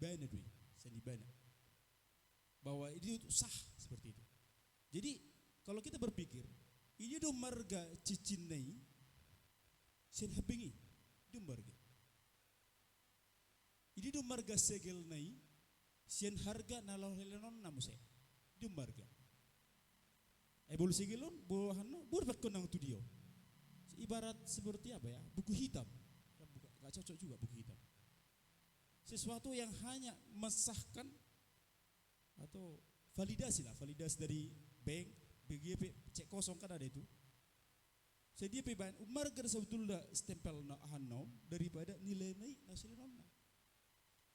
ibana doi, sen ibana. Bahwa itu sah seperti itu. Jadi kalau kita berpikir, ini do marga cicinai, sen habingi, do marga. Ini do marga segel nai, sen harga nalau helenon namuse, do marga. Bolu segelon, bolu hano, bolu bakon nang tu dia. Ibarat seperti apa ya? Buku hitam. Gak cocok juga buku hitam. Sesuatu yang hanya mensahkan atau validasi dari bank, BGP, cek kosong kan ada itu. Jadi dia peban umar gar sebetulnya stempel na hanau daripada nilai naik nasional.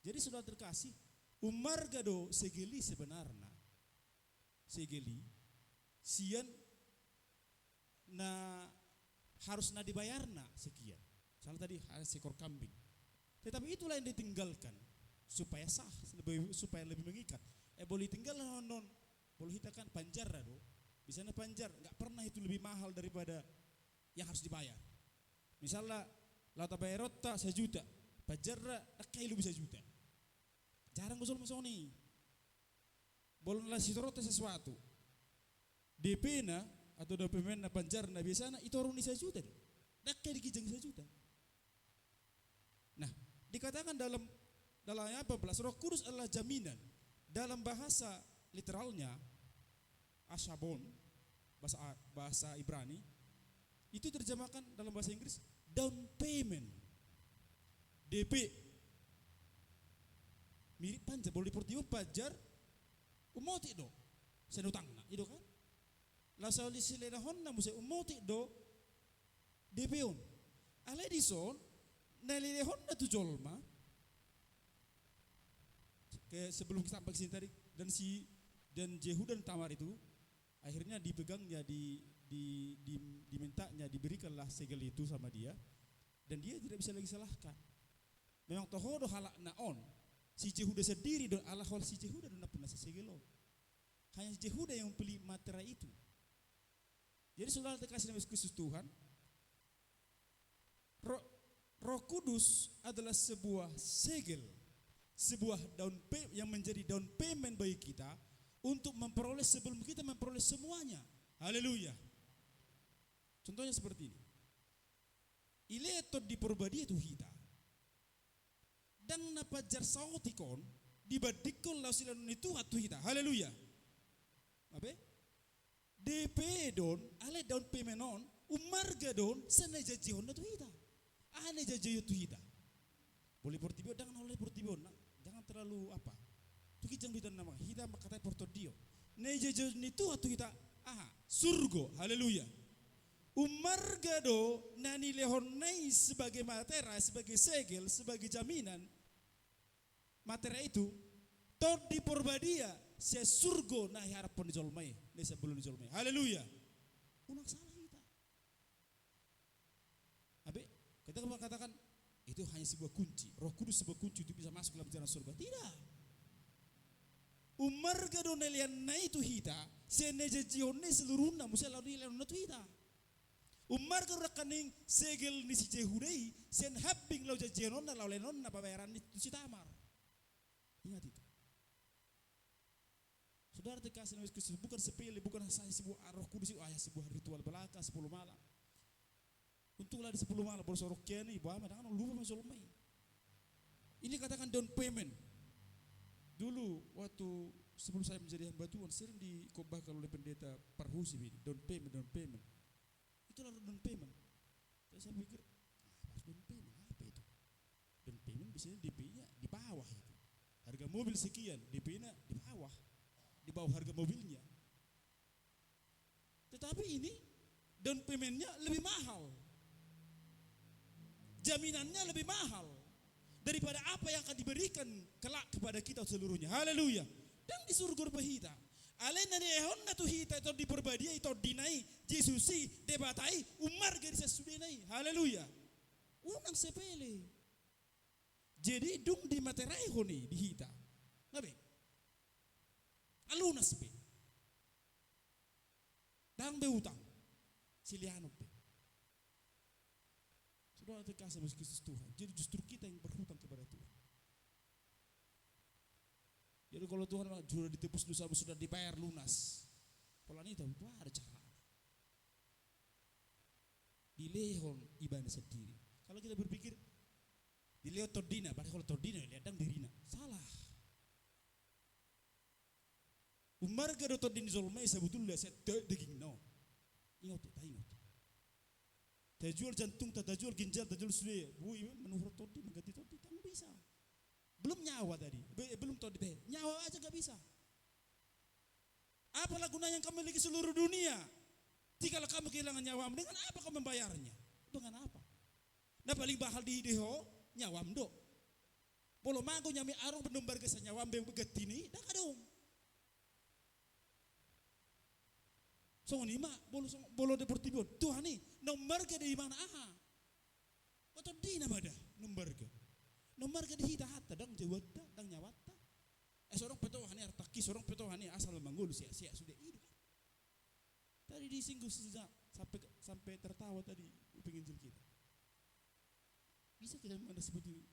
Jadi sudah terkasih umar gado segeli sebenarnya. Segeli sian na harus dibayarna sekian. Salah tadi harus ekor kambing. Tetapi itulah yang ditinggalkan supaya sah, supaya lebih mengikat. Boleh tinggal non, boleh hitakan panjar do. Bisa panjar, nggak pernah itu lebih mahal daripada yang harus dibayar. Misalnya lata bayar rota 1 juta, panjar nakai lu bisa juta. Jarang usul masoni. Boleh lah sitorota sesuatu. DP na atau DP na panjar na biasanya itu orang 1 juta. Nakai dikijang 1 juta. Nah, dikatakan dalam ayat 14 Roh Kudus adalah jaminan. Dalam bahasa literalnya ashabon, bahasa Ibrani, itu terjemahkan dalam bahasa Inggris down payment. DP. Mirip panjar, boleh dipertiup pajar umoti do. Senutangna, itu kan? Lasal disilehon na musai umoti do DP-on. Aledison nalilehon na tu jolma. Kayak sebelum sampai sini tadi dan Jehu dan Tamar itu akhirnya dipegangnya dimintanya diberikanlah segel itu sama dia dan dia tidak bisa lagi salahkan. Memang tohodo halak naon si Jehuda sendiri dan Allah si Jehuda dan pernah segelon. Hanya Jehuda yang beli materi itu. Jadi saudara terkasih dalam Kristus Tuhan, Roh Kudus adalah sebuah segel, sebuah yang menjadi down payment bagi kita untuk memperoleh sebelum kita memperoleh semuanya. Haleluya. Contohnya seperti ini. Ileto di perbadi itu hita. Dan napajar sautikon dibadikon lausilan itu hatu hita. Haleluya. Apa? DP don, ale down payment on, umarga don, sana jajihon itu hita. Ane jajayo itu hita. Boleh portibio, jangan oleh portibio, jangan terlalu apa. Tu kijang duitan nama hita makata portodio. Ne jajayo itu hatu hita. Aha, surgo. Haleluya. Umarga do nani lehonai sebagai materi, sebagai segel, sebagai jaminan materi itu tod di porbadia se surgo na harapon jolmai, ne sebelum jolmai. Haleluya. Unak salah kita. Abe, kita katakan itu hanya sebuah kunci. Roh Kudus sebuah kunci untuk bisa masuk dalam jalan surga. Tidak. Umarga do nelian na itu hita, se nejajione seluruhnya musel lalu nelian na itu hita. Umar ke rekening segel ni si Jehudai sen habing lau jajenon na lau lenon na bayaran itu si Tamar. Ingat itu. Saudara terkasih dalam Kristus bukan sepele, bukan hanya sebuah Roh Kudus itu hanya sebuah ritual belaka 10 malam. Untunglah di 10 malam baru sorok kian ibu ama dengan lupa masolmai. Ini katakan down payment. Dulu waktu sebelum saya menjadi hamba Tuhan sering dikobahkan oleh pendeta Parhusi ini down payment. Itulah down payment. Saya pikir, down payment apa itu? Down payment biasanya DP-nya di bawah itu. Harga mobil sekian, DP-nya di bawah harga mobilnya. Tetapi ini down payment-nya lebih mahal. Jaminannya lebih mahal daripada apa yang akan diberikan kelak kepada kita seluruhnya. Haleluya. Dan di surga berhita. Alena ni ehon na tu hita itu diperbadia itu dinai Yesusi debatai umar gari sesudinai. Haleluya. Unang sepele. Jadi dung di materai honi di hita. Nabe. Aluna sepe. Dang be utang. Siliano pe. Sudah terkasih Kristus Tuhan. Jadi justru kita yang berhutang kepada Tuhan. Jadi kalau Tuhan sudah ditebus dosa sudah dibayar lunas. Kalau ini tahu ada cara. Dilehon ibadah sendiri. Kalau kita berpikir dilehon todina, padahal kalau todina lihat dang dirina, salah. Umarga do todin zolmai sebetulnya saya daging no. Ingat, tak ingat. Tajual jantung, tajual ginjal, tajual sulia. Bu menurut todi mengganti todi, tak bisa. Belum nyawa tadi, belum todi nyawa aja gak bisa. Apalah guna yang kamu miliki seluruh dunia? Jika kamu kehilangan nyawa, dengan apa kamu membayarnya? Dengan apa? Nah paling bahal di deho nyawam do. Bolo mago nyami arong penumbar kesa nyawam beng begetini, dah kadung. Songon ima bolo deportivo Tuhan ni nomor ke di mana aha? Atau di nama dah nomor ke di hita hatta dang jawata dang nyawata. Seorang petohani artaki seorang petohani asal manggul sia-sia sudah hidup. Tadi disinggung sejak sampai tertawa tadi penginjil kita. Bisa kita mana seperti ini?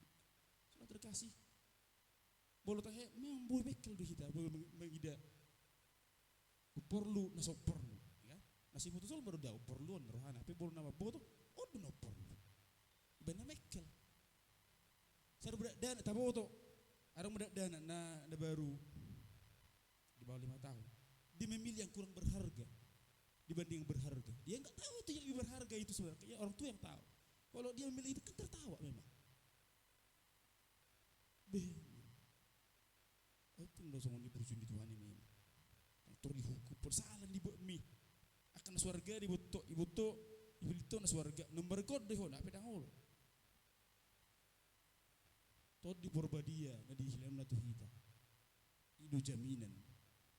Sudah terkasih. Bolo tahe memang boleh bekel di kita boleh mengida. Perlu nasok perlu, ya. Nasi mutu sol baru dah perluan rohana. Tapi bolo nama boto, benar perlu. Benar mekel. Saya berak dana, tapi boto. Orang berak dana, na baru di bawah 5 tahun. Dia memilih yang kurang berharga dibanding yang berharga. Dia enggak tahu itu yang lebih berharga itu sebenarnya. Orang tua yang tahu. Kalau dia memilih itu kan tertawa memang. Itu ndak songoni berjudi Tuhan ini. Tur dihukum persalan di mi akan swarga di buto ibu itu na swarga nomor god deh nak pedangol. Tod di porbadia na di hilam na tuhita. Itu jaminan.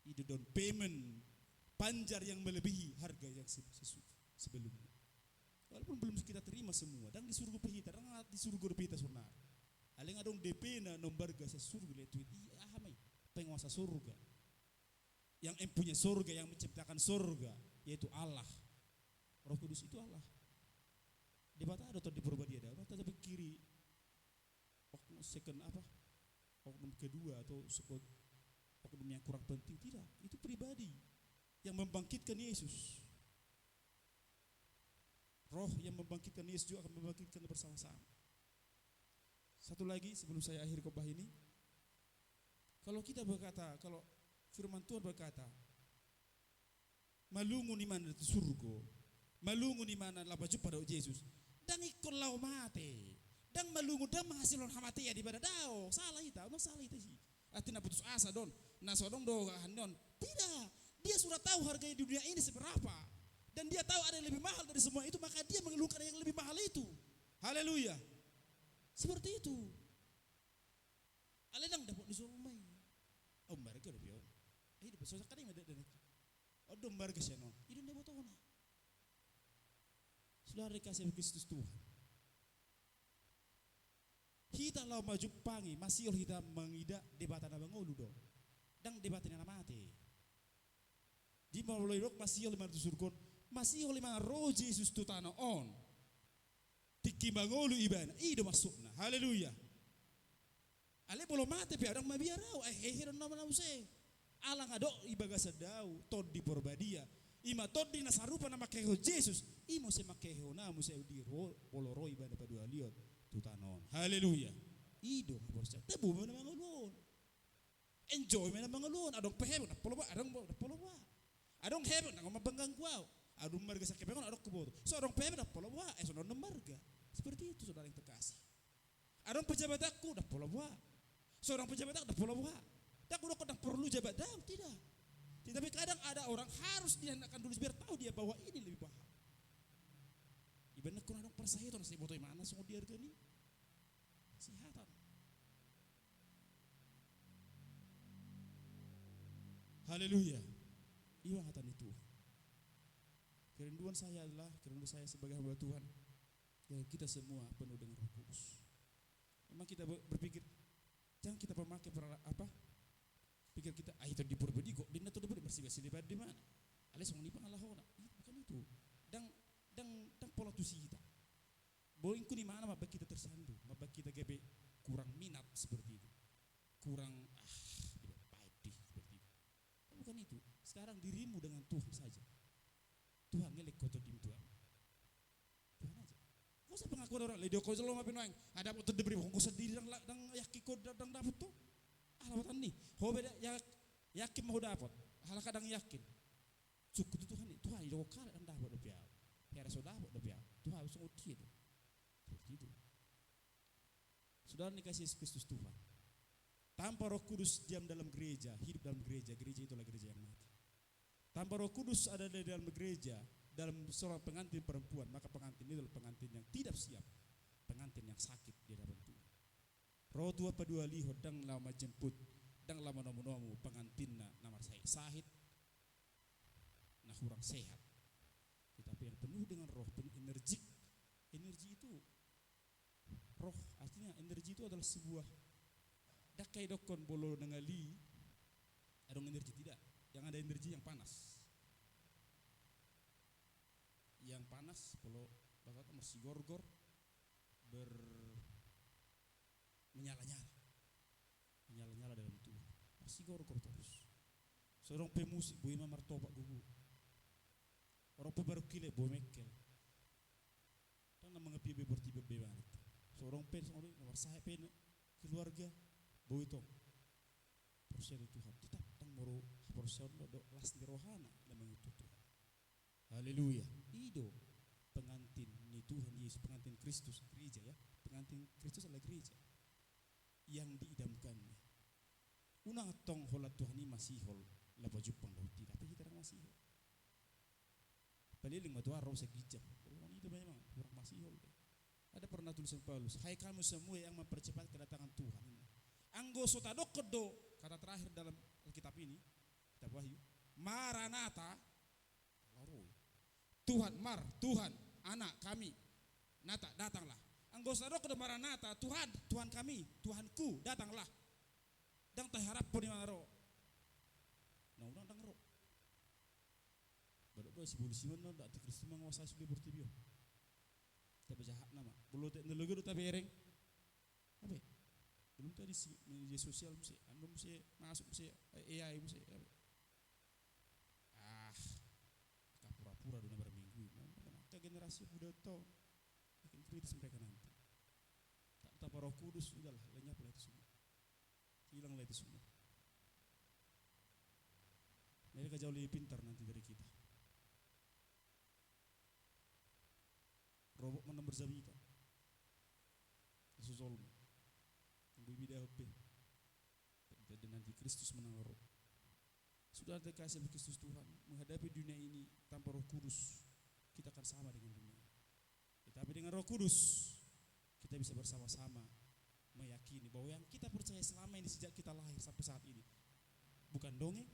Itu down payment panjar yang melebihi harga yang sebelumnya. Walaupun belum kita terima semua dan di surga pehita, rangat di surga pehita surna. Aleng adong DP na nomor gasa surga letuit. Iya ahamai penguasa surga. Yang punya surga, yang menciptakan surga, yaitu Allah. Roh Kudus itu Allah. Di mata ada atau di Purbadia ada, mata tapi kiri. Oknum second apa? Oknum kedua atau oknum yang kurang penting tidak. Itu pribadi yang membangkitkan Yesus. Roh yang membangkitkan Yesus juga akan membangkitkan bersama-sama. Satu lagi sebelum saya akhiri khotbah ini, kalau kita berkata, kalau firman Tuhan berkata, malungu ni mana itu surga, malungu ni mana labaju pada Yesus, dan ikon lau mate, dan malungu dan menghasilkan hamati ya di pada dao, salah itu sih. Artinya putus asa don, nasodong do hanon, tidak, dia sudah tahu harganya di dunia ini seberapa, dan dia tahu ada yang lebih mahal dari semua itu, maka dia mengeluhkan yang lebih mahal itu. Haleluya, seperti itu. Alenang dapat disolmai, mereka udah biar. Hidup sosok kan yang ada dan itu. Dombar kesenon. Itu dia botona. Saudara kasih Kristus Tuhan. Kita lau maju pangi masih oleh kita mengida debatan abang ulu do. Dang debatan yang mati. Di mulai rok masih oleh mana surgon, masih oleh mana roh Yesus tu tanah on. Tiki bangolu ibana. Ido masukna. Haleluya. Ale belum mati pi orang mabiarau. Heheran nama saya. Alang adok ibaga sadau tod di Porbadia ima tod di nasarupa nama keho Yesus imo se makeho na mo se di poloro ibada padua liot tutanon. Haleluya. Ido borsa tebu mana mangulun enjoy mana mangulun adong pehebo na poloba adong poloba adong hebo na mabanggang kuau adong marga sa kepengon adong kuboto so adong pehebo na poloba sonon marga seperti itu saudara yang terkasih. Adong pejabat aku dah poloba seorang pejabat aku dah poloba. Tak udah kadang perlu jabat dam tidak. Tapi kadang ada orang harus dihendakkan dulu biar tahu dia bahwa ini lebih paham. Ibadah kurang dong persaya tuh nasi botol mana semua dia hargani. Sehatan. Haleluya. Iya hatan itu. Kerinduan saya adalah kerinduan saya sebagai hamba Tuhan. Ya kita semua penuh dengan Roh Kudus. Memang kita berpikir jangan kita memakai apa? Pikir kita itu di Purbadia kok dinda tuh bersih-bersih di mana? Alias mau nipang Allah hona. Bukan itu. Dan pola tusi kita. Boingku di mana mabak kita tersandung, mabak kita gebe kurang minat seperti itu. Kurang tidak ko orang le ko selo mapin wang ada po tedebri ko sendiri dang yakiko dang dapat to alawatan ni hobe ya yakin mau dapat hal kadang yakin cukup itu Tuhan itu kali dang dapat do piao piara so dapat do piao Tuhan harus nguti itu seperti itu. Saudara dikasih Yesus Kristus Tuhan, tanpa Roh Kudus diam dalam gereja, hidup dalam gereja, gereja itulah gereja yang mati. Tanpa Roh Kudus ada di dalam gereja, dalam seorang pengantin perempuan, maka pengantin itu adalah pengantin yang tidak siap, pengantin yang sakit di hadapan Tuhan. Roh tua padua liho dang lama jemput, dang lama nomu pengantinna namar sahid, nah kurang sehat. Tetapi yang penuh dengan roh, penuh energik, energi itu roh, artinya energi itu adalah sebuah dakai dokon bolo nengali adong energi tidak, yang ada energi yang panas bolo bakat masih gorgor menyala-nyala dalam Tuhan masih gorgor terus. Seorang pemusik boy martoba gugu, orang pebaru kile boy mekel dan mengepi bebertiba bebanit. Seorang pen nomor saya pen keluarga boy tong persen Tuhan tetap tang moro persen do las di rohana dan mengutuk Tuhan. Haleluya. Ido pengantin ni Tuhan Yesus, pengantin Kristus gereja ya. Pengantin Kristus adalah gereja yang diidamkannya. Unang tong holat Tuhan ini masih hol laba jupang lauti tapi kita masih hol. Paliling matua roh segijam. Orang itu memang orang masih hol. Ada pernah tulisan Paulus, hai kamu semua yang mempercepat kedatangan Tuhan. Anggo sotadok kedo, kata terakhir dalam Alkitab ini, kitab Wahyu, Maranatha, Tuhan, Tuhan, anak kami, nata, datanglah. Anggo sotadok kedo Maranatha, Tuhan kami, Tuhanku, datanglah. Dang terharap pun yang ro. Nah, udah dang ro. Baru si polisi mana dak Kristus menguasai sudah bertibio. Tapi jahat nama, belum teknologi udah bereng, apa? Belum tadi si media sosial mesti, anu mesti masuk mesti AI mesti, apa? Pura-pura dona berminggu, ke generasi muda tau, makin kritis mereka nanti. Tak tanpa Roh Kudus sudahlah lenyaplah itu semua, hilanglah itu semua. Mereka jauh lebih pintar nanti dari kita. Robot mana berzabita Yesus Olmo berbeda HP jadi nanti Kristus menang roh. Sudah ada kasih Kristus Tuhan menghadapi dunia ini tanpa Roh Kudus kita akan sama dengan dunia. Tetapi dengan Roh Kudus kita bisa bersama-sama meyakini bahwa yang kita percaya selama ini sejak kita lahir sampai saat ini bukan dongeng,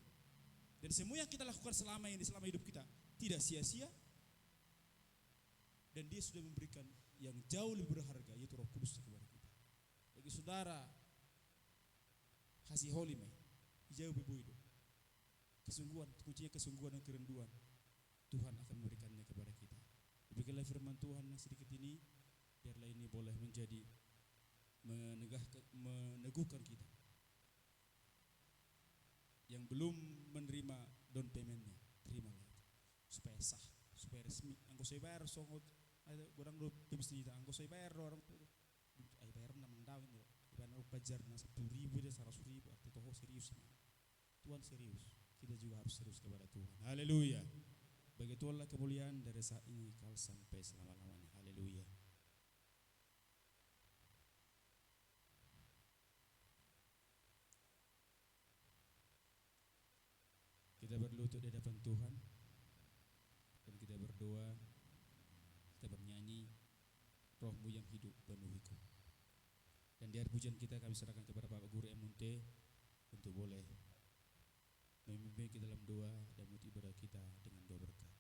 dan semua yang kita lakukan selama ini selama hidup kita tidak sia-sia. Dan dia sudah memberikan yang jauh lebih berharga yaitu Roh Kudus kepada kita. Bagi saudara kasih holy me jauh lebih itu. Kesungguhan, kuncinya kesungguhan dan kerenduan. Tuhan akan memberikannya kepada kita. Demikianlah firman Tuhan yang sedikit ini, biarlah ini boleh menjadi meneguhkan kita. Yang belum menerima down payment-nya, terimalah itu. Supaya sah, supaya resmi. Anggo saya bayar songot ada orang do pemesti anggo saya bayar orang ay bayar namang dawin do bayar pajar na 10.000 dia 100.000 arti toho serius man. Tuhan serius, kita juga harus serius kepada Tuhan. Haleluya. Bagi Tuhanlah kemuliaan dari saat ini kal sampai selama-lamanya. Haleluya. Kita berlutut di hadapan Tuhan dan kita berdoa. Kita bernyanyi, Rohmu yang hidup penuhiku. Dan di akhir pujian kita kami serahkan kepada Bapak Guru Emunte untuk boleh memimpin kita dalam doa dan menutup ibadah kita dengan doa berkat.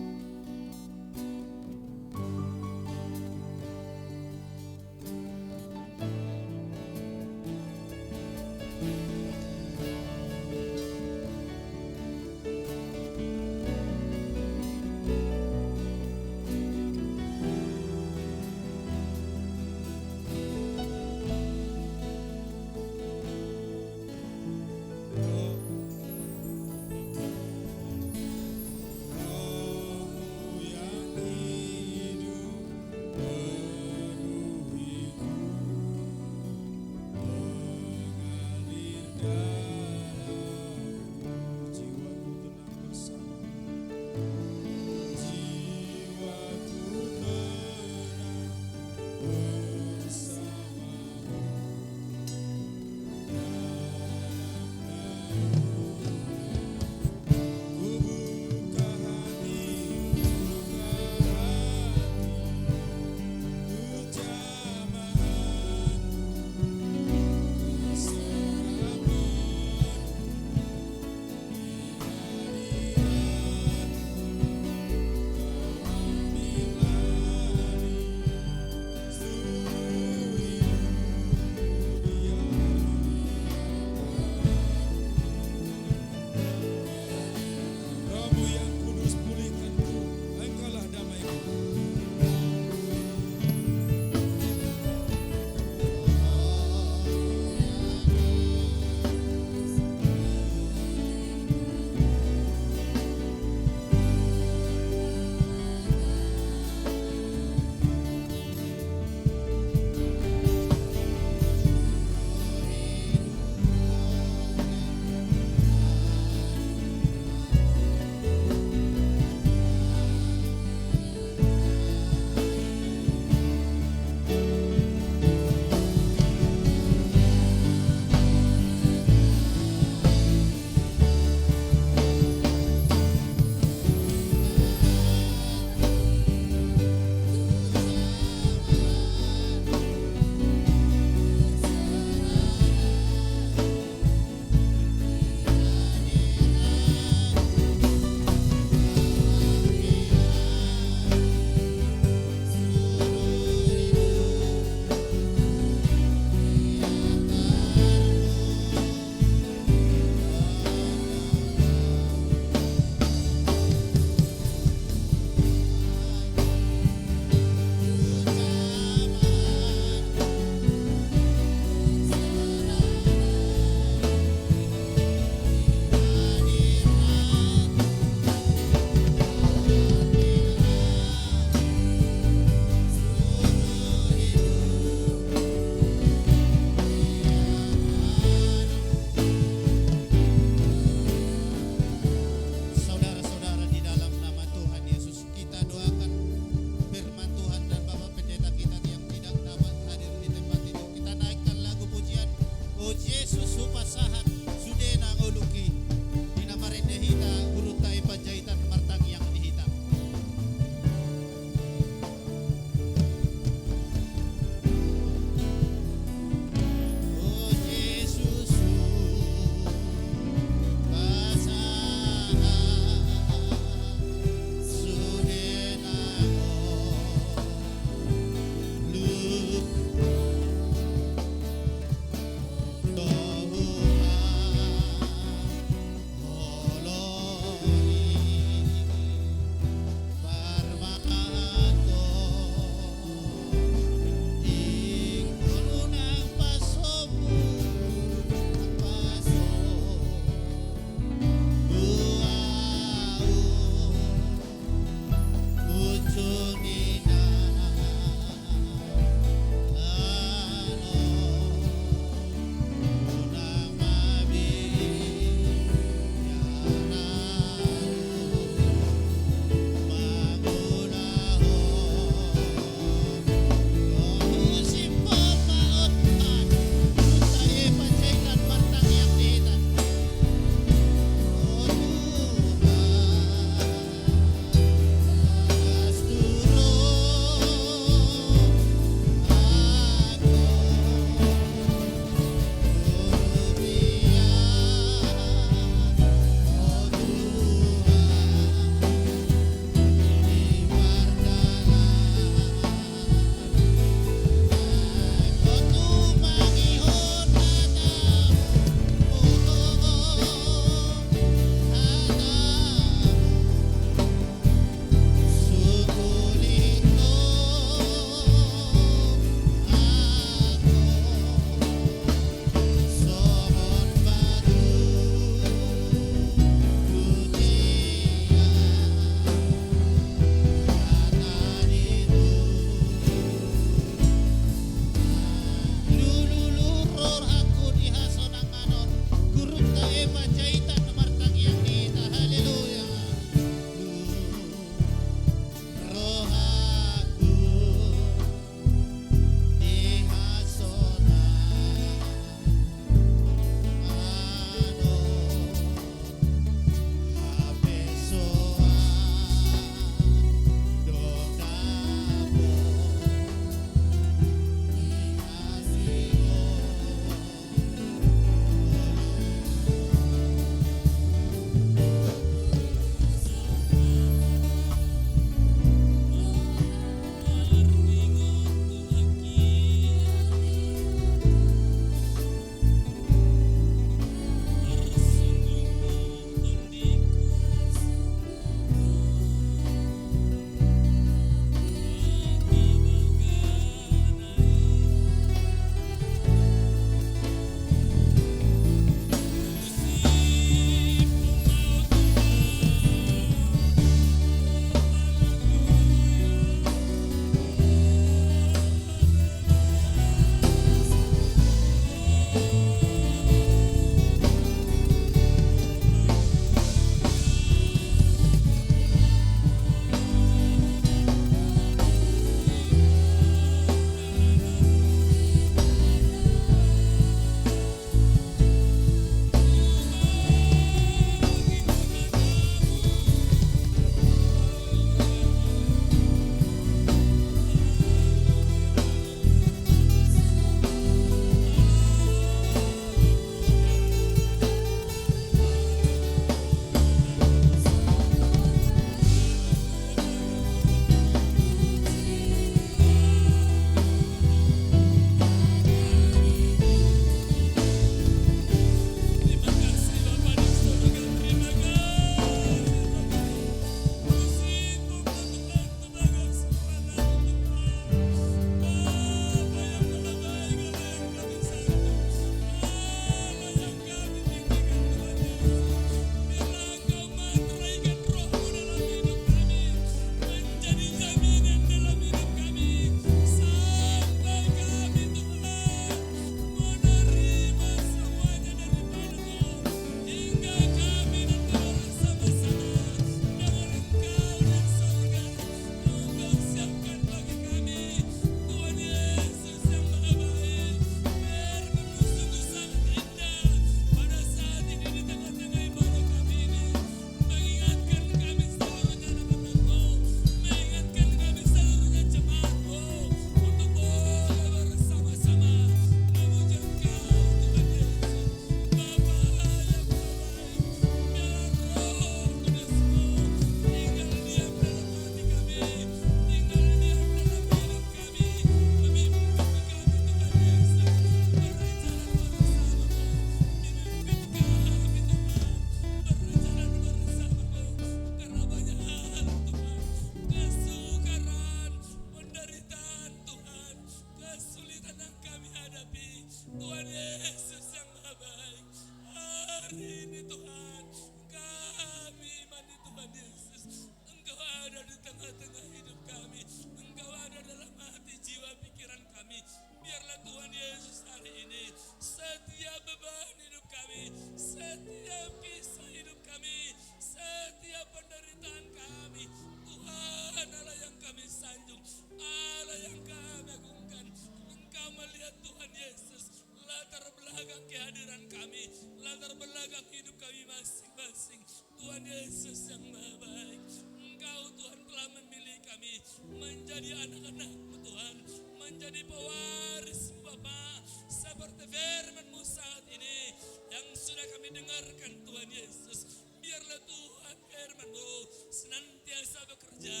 latar belakang hidup kami masing-masing. Tuhan Yesus yang Maha Baik, Engkau Tuhan telah memilih kami menjadi anak-anak-Mu Tuhan, menjadi pewaris Bapa, seperti firman-Mu saat ini yang sudah kami dengarkan Tuhan Yesus. Biarlah Tuhan firman-Mu senantiasa bekerja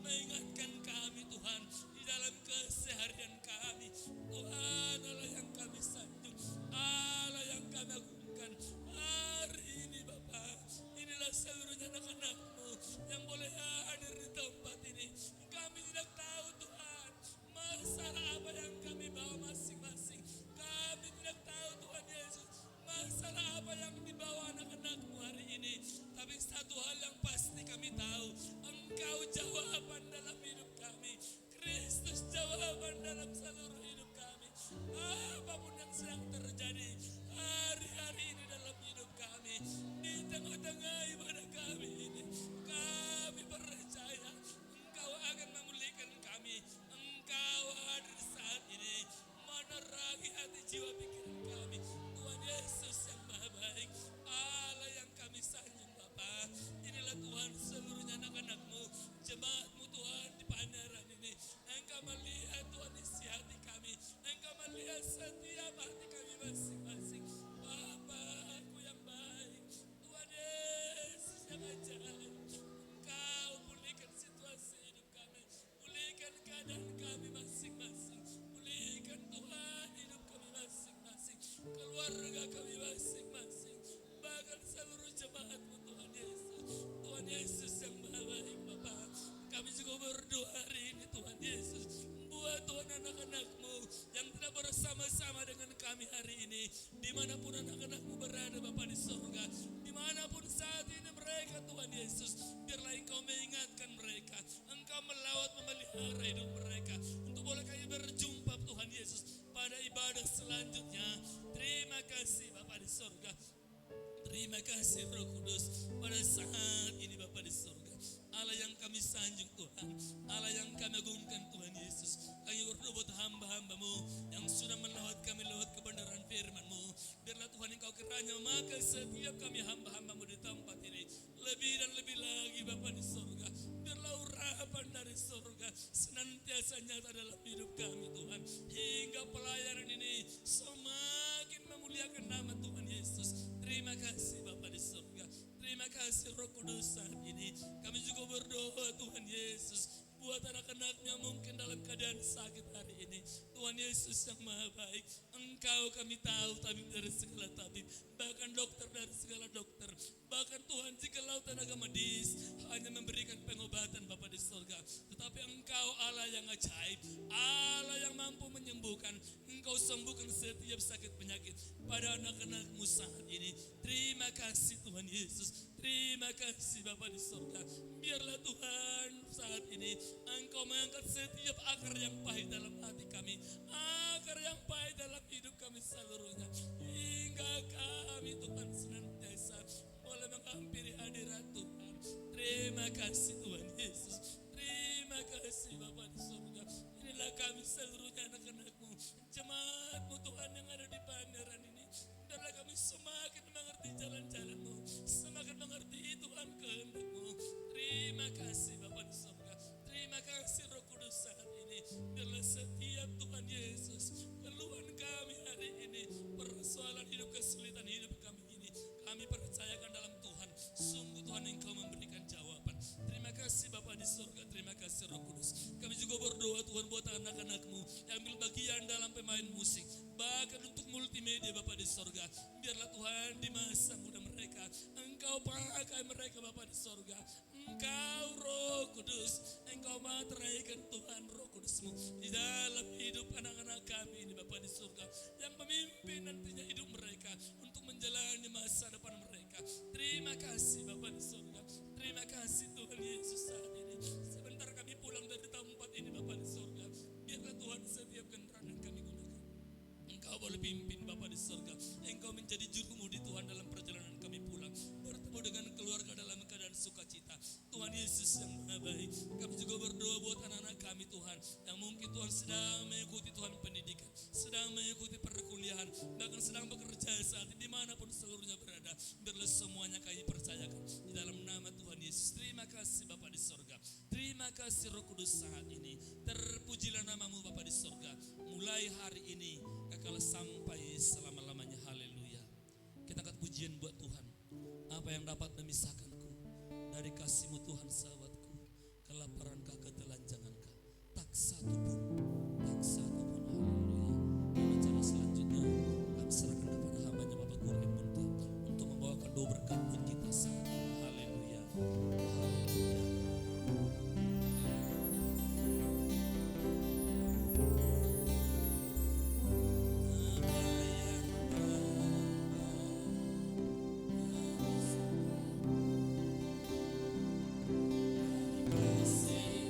mengingatkan kami Tuhan di dalam keseharian kami. Tuhan Allah yang kami sanjung, Allah yang kami agungkan hari ini Bapa. Inilah seluruhnya anak-anak-Mu yang boleh hadir di tempat ini. Kami tidak tahu Tuhan masalah apa yang kami bawa masing-masing. Kami tidak tahu Tuhan Yesus masalah apa yang dibawa anak-anak-Mu hari ini. Tapi satu hal yang pasti kami tahu, Engkau jawaban dalam hidup kami. Kristus jawaban dalam seluruh hidup kami. Apapun yang sedang terjadi hari-hari ini dalam hidup kami, di tengah-tengah ibadah kami ini, kami percaya Engkau akan memulihkan kami. Engkau hadir saat ini menerangi hati jiwa pikiran kami. Tuhan Yesus yang Maha Baik, Allah yang kami sanjung Bapa. Inilah Tuhan seluruhnya anak-anak-Mu, jemaat-Mu Tuhan di Pandaran ini. Engkau melihat Tuhan isi hati kami, Engkau melihat setiap hati kami masing-masing. Bapa-Ku yang baik, Tuhan Yesus yang ajaib, Engkau pulihkan situasi hidup kami, pulihkan keadaan kami masing-masing, pulihkan Tuhan hidup kami masing-masing, keluarga kami masing-masing, bahkan seluruh jemaat-Mu Tuhan Yesus. Tuhan Yesus yang Maha Baik Bapa, kami juga berdoa hari ini Tuhan Yesus, buat Tuhan anak-anak-Mu yang tidak bersama-sama dengan kami hari ini, dimanapun anak-anak-Mu berada Bapa di surga, dimanapun saat ini mereka Tuhan Yesus, biarlah Engkau mengingatkan mereka, Engkau melawat memelihara hidup mereka, untuk boleh kami berjumpa Tuhan Yesus pada ibadah selanjutnya. Terima kasih Bapa di surga, terima kasih Roh Kudus pada saat ini Bapa di surga. Allah yang kami sanjung Tuhan, Allah yang kami agungkan Tuhan Yesus. Kami berdoa buat hamba-hamba-Mu yang sudah melawat kami lewat kebenaran firman-Mu. Biarlah Tuhan Engkau kiranya memakai setiap kami hamba-hamba-Mu di tempat ini lebih dan lebih lagi Bapa di surga. Biarlah urapan dari surga senantiasa nyata dalam hidup kami Tuhan, hingga pelayanan ini semakin memuliakan nama Tuhan Yesus. Terima kasih Bapa di surga, terima kasih Roh Kudus saat ini. Kami juga berdoa Tuhan Yesus buat anak-anak yang mungkin dalam keadaan sakit hari ini. Tuhan Yesus yang Maha Baik, Engkau kami tahu tabib dari segala tabib, bahkan dokter dari segala dokter, bahkan Tuhan jikalau tenaga medis hanya memberikan pengobatan Bapa di surga, tetapi Engkau Allah yang ajaib, Allah yang mampu menyembuhkan. Engkau sembuhkan setiap sakit penyakit pada anak-anak-Mu saat ini. Terima kasih Tuhan Yesus, terima kasih Bapa di surga. Biarlah Tuhan saat ini Engkau mengangkat setiap akar yang pahit dalam hati kami, akar yang pahit dalam hidup kami seluruhnya, hingga kami Tuhan senantiasa boleh menghampiri hadirat Tuhan. Terima kasih Tuhan Yesus, terima kasih Bapa di surga. Inilah kami seluruhnya anak-anak-Mu, jemaat-Mu Tuhan yang ada di Pandaran ini. Biarlah kami semakin mengerti jalan-jalan-Mu, semakin mengerti Tuhan kehendak-Mu. Terima kasih Bapa di surga, terima kasih Roh Kudus saat ini. Biarlah setiap Tuhan Yesus keluhan kami hari ini, persoalan hidup, kesulitan hidup kami ini, kami percayakan dalam Tuhan. Sungguh Tuhan Engkau memberikan jawaban. Terima kasih Bapa di surga, terima kasih Roh Kudus. Kami juga berdoa Tuhan buat anak-anak-Mu yang ambil bagian dalam pemain musik, bahkan untuk multimedia Bapa di surga. Biarlah Tuhan di masa muda mereka Engkau pakai mereka Bapa di surga. Engkau Roh Kudus, Engkau materaikan Tuhan Roh Kudus-Mu di dalam hidup anak-anak kami ini Bapa di surga, yang memimpin nantinya hidup mereka untuk menjalani masa depan mereka. Terima kasih Bapa di surga, terima kasih Tuhan Yesus saat ini. Sebentar kami pulang dari tempat ini Bapa di surga, biarlah Tuhan setiap kendaraan yang kami gunakan Engkau boleh pimpin Bapa di surga. Engkau menjadi jurumudi Tuhan dalam perjalanan kami pulang, bertemu dengan keluarga dalam keadaan sukacita. Tuhan Yesus yang Maha Baik, kami juga berdoa buat anak-anak kami Tuhan yang mungkin Tuhan sedang mengikuti Tuhan pendidikan, sedang mengikuti perkuliahan perkuliahan, bahkan sedang bekerja saat ini, dimanapun seluruhnya berada, biarlah semuanya kami percayakan di dalam nama Tuhan Yesus. Terima kasih Bapa di sorga, terima kasih Roh Kudus saat ini. Terpujilah namamu Bapa di sorga, mulai hari ini kekal sampai selama-lamanya. Haleluya. Kita angkat pujian buat Tuhan. Apa yang dapat memisahkanku dari kasih-Mu Tuhan sahabatku? Kelaparankah, ketelanjangankah? Tak satu pun, tak satu pun. Haleluya. Dan cara selanjutnya kami serahkan kepada hamba-Nya Bapak Guru M. Munti untuk membawakan doa berkat buat kita saat ini. Haleluya. Haleluya. Kasih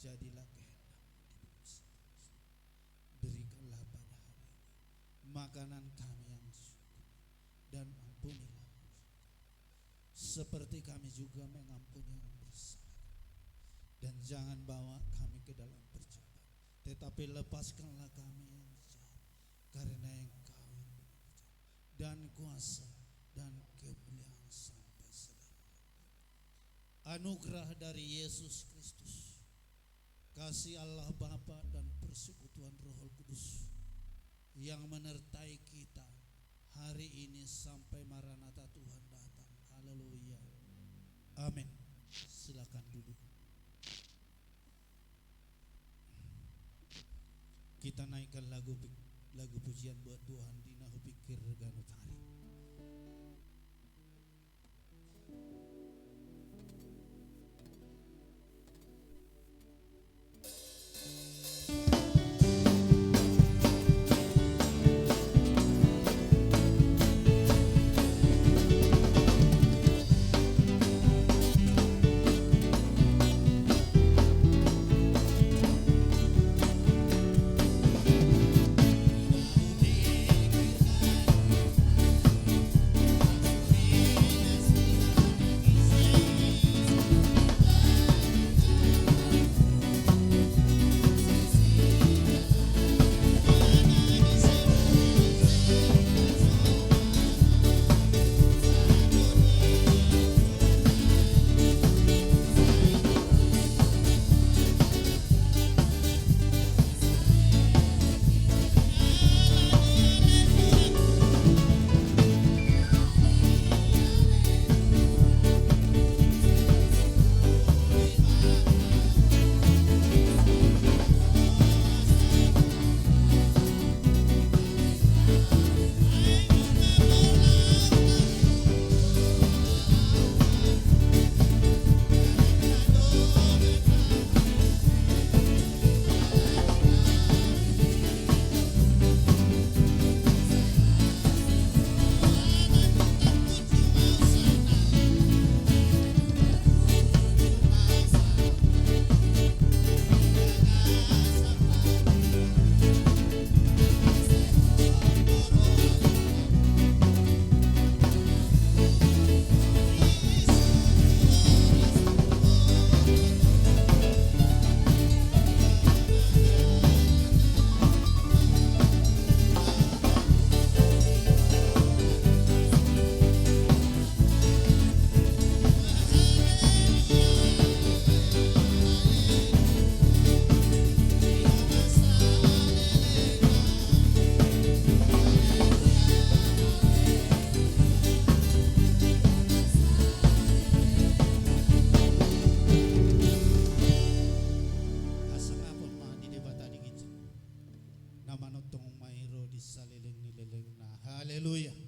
jadilah kehendak-Mu di bumi seterusnya. Berikanlah pada hari ini makanan kami yang cukup, dan ampunilah seperti kami juga mengampuni yang bersalah. Dan jangan bawa kami ke dalam percobaan, tetapi lepaskanlah kami yang jahat, karena Engkau yang punya kerajaan dan kuasa dan kemuliaan sampai selama-lamanya. Anugerah dari Yesus Kristus, kasih Allah Bapa dan persekutuan Roh Kudus yang menyertai kita hari ini sampai Maranatha Tuhan datang. Haleluya. Amin. Silakan duduk. Kita naikkan lagu pujian buat Tuhan di nahu pikir ganut hari. Haleluya.